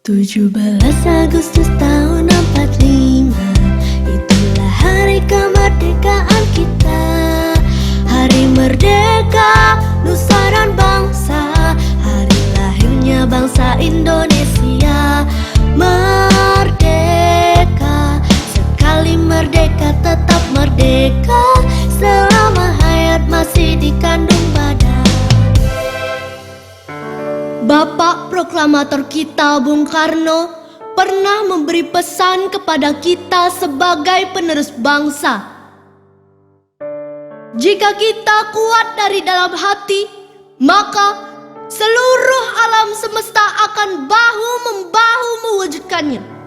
17 Agustus tahun 45, itulah hari kemerdekaan kita. Hari merdeka, nusa dan bangsa, hari lahirnya bangsa Indonesia. Merdeka, sekali merdeka tetap merdeka, selama hayat masih dikandung badan. Bapak proklamator kita Bung Karno pernah memberi pesan kepada kita sebagai penerus bangsa. Jika kita kuat dari dalam hati, maka seluruh alam semesta akan bahu-membahu mewujudkannya.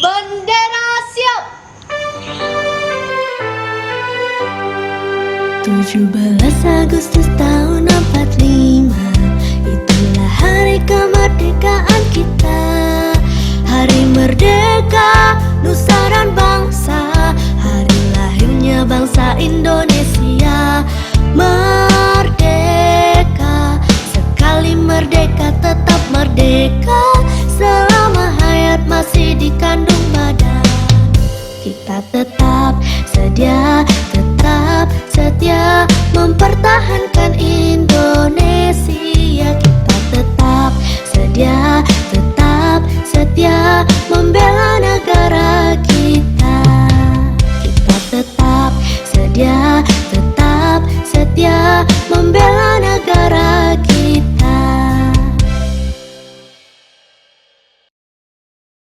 Bendera siap. 17 Agustus tahun 45, itulah hari kemerdekaan kita. Hari merdeka, nusa dan bangsa, hari lahirnya bangsa Indonesia. Merdeka, sekali merdeka tetap merdeka, selama hayat masih dikandung badan. Kita tetap setia mempertahankan ini.